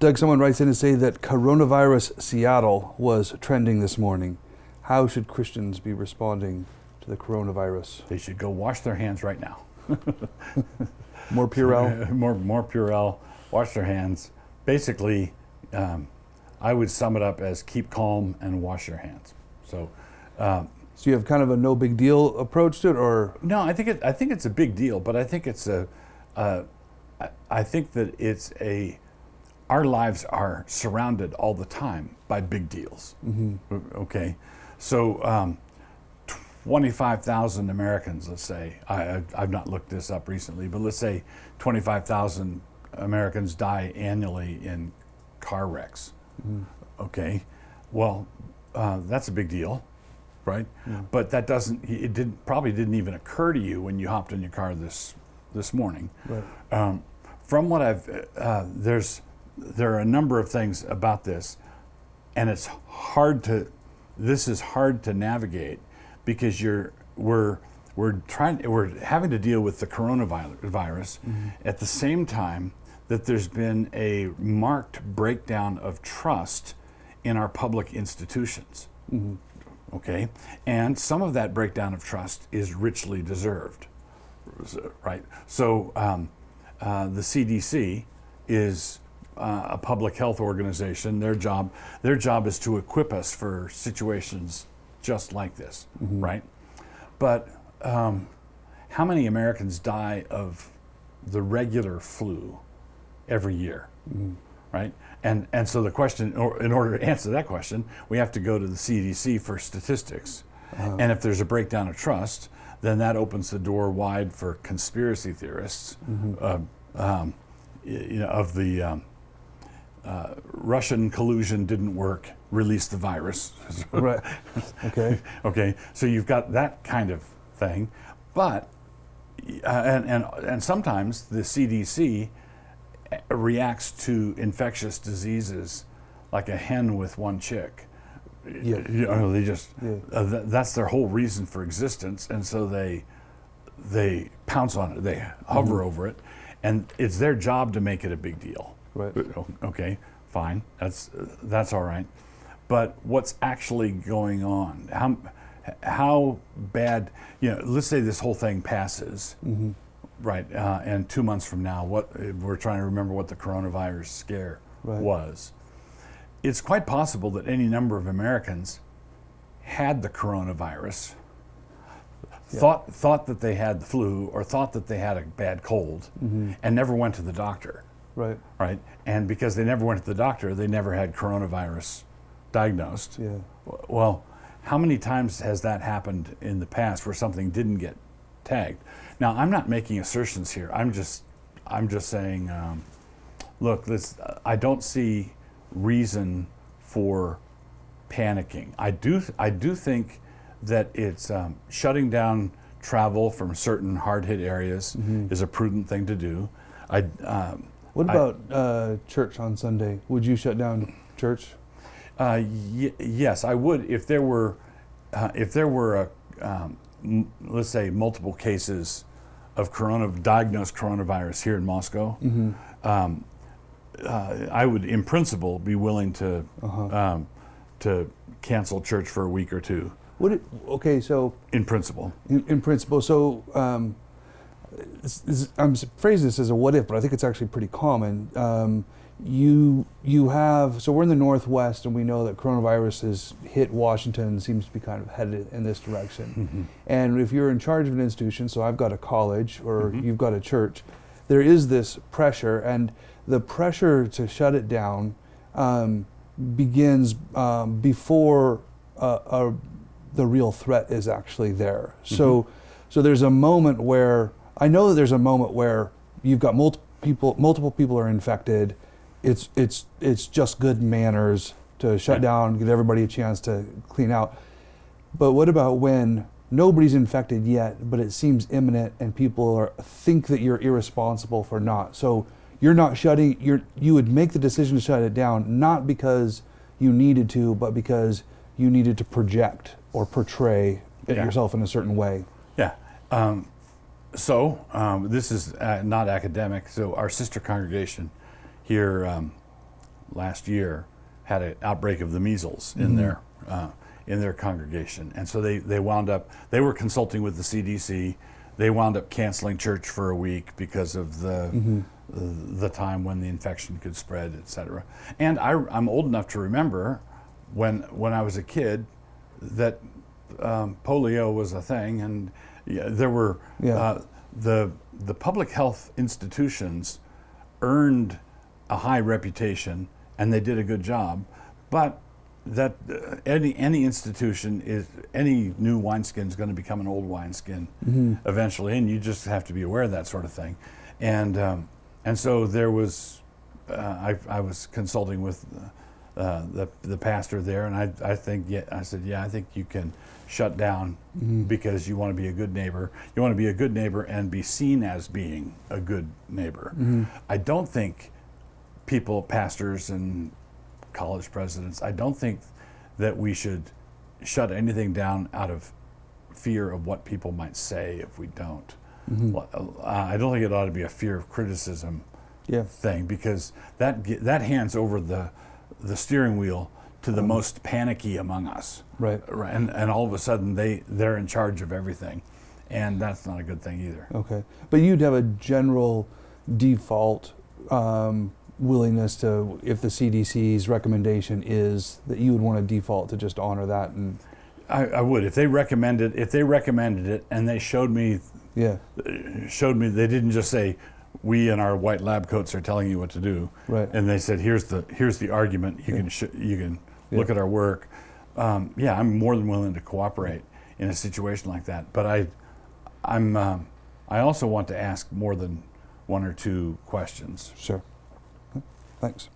Doug, someone writes in to say that Coronavirus Seattle was trending this morning. How should Christians be responding to the coronavirus? They should go wash their hands right now. More Purell? more Purell, wash their hands. Basically, I would sum it up as keep calm and wash your hands. So So you have kind of a no big deal approach to it, or? no, I think it's a big deal, but I think it's I think that it's our lives are surrounded all the time by big deals. Mm-hmm. Okay, so 25,000 Americans, let's say, I've not looked this up recently, but let's say 25,000 Americans die annually in car wrecks. Mm-hmm. Okay, well, that's a big deal, right? Yeah. But that probably didn't even occur to you when you hopped in your car this morning. Right. From what there are a number of things about this, and this is hard to navigate because we're having to deal with the coronavirus at the same time that there's been a marked breakdown of trust in our public institutions. Mm-hmm. Okay, and some of that breakdown of trust is richly deserved, right? So the CDC is a public health organization. Their job is to equip us for situations just like this, right? But how many Americans die of the regular flu every year, right? And so the question, in order to answer that question, we have to go to the CDC for statistics. And if there's a breakdown of trust, then that opens the door wide for conspiracy theorists of the Russian collusion didn't work, release the virus. Right. Okay. Okay. So you've got that kind of thing, but and sometimes the CDC reacts to infectious diseases like a hen with one chick. Yeah. They just that's their whole reason for existence, and so they pounce on it, they hover over it, and it's their job to make it a big deal. Right. Okay, fine, that's all right. But what's actually going on? How bad? Let's say this whole thing passes, right? And 2 months from now, we're trying to remember what the coronavirus scare was. It's quite possible that any number of Americans had the coronavirus, thought that they had the flu or thought that they had a bad cold, and never went to the doctor. Right. Right. And because they never went to the doctor, they never had coronavirus diagnosed. Yeah. Well, how many times has that happened in the past where something didn't get tagged? Now, I'm not making assertions here. I'm just saying, look, I don't see reason for panicking. I do think that it's shutting down travel from certain hard-hit areas is a prudent thing to do. What about church on Sunday? Would you shut down church? Yes, I would if there were let's say multiple cases of diagnosed coronavirus here in Moscow. I would, in principle, be willing to cancel church for a week or two. So in principle. In principle, so I'm phrasing this as a what if, but I think it's actually pretty common. So we're in the Northwest, and we know that coronavirus has hit Washington and seems to be kind of headed in this direction. And if you're in charge of an institution, so I've got a college or you've got a church, there is this pressure, and the pressure to shut it down begins before the real threat is actually there. So there's a moment where I know that there's a moment where you've got multiple people are infected. It's just good manners to shut down, give everybody a chance to clean out. But what about when nobody's infected yet, but it seems imminent, and people think that you're irresponsible for not? So you're not shutting. You would make the decision to shut it down not because you needed to, but because you needed to project or portray yourself in a certain way. Yeah. So this is not academic. So our sister congregation here last year had an outbreak of the measles in their congregation, and so they wound up, they were consulting with the CDC. They wound up canceling church for a week because of the time when the infection could spread, etc. And I'm old enough to remember when I was a kid that polio was a thing, and there were the public health institutions earned a high reputation, and they did a good job, but that any institution is, any new wineskin is going to become an old wineskin eventually, and you just have to be aware of that sort of thing. And so there was, I was consulting with the pastor there, and I said, I think you can shut down because you want to be a good neighbor. You want to be a good neighbor and be seen as being a good neighbor. I don't think people, pastors and college presidents, I don't think that we should shut anything down out of fear of what people might say if we don't. I don't think it ought to be a fear of criticism thing, because that hands over the steering wheel to the most panicky among us. Right. And all of a sudden they're in charge of everything, and that's not a good thing either. Okay. But you'd have a general default willingness to, if the CDC's recommendation is that you would want to default to just honor that, and I would, if they recommended it and they showed me they didn't just say, we in our white lab coats are telling you what to do, and they said, here's the argument, you can look at our work. I'm more than willing to cooperate in a situation like that, but I also want to ask more than one or two questions. Sure. Thanks.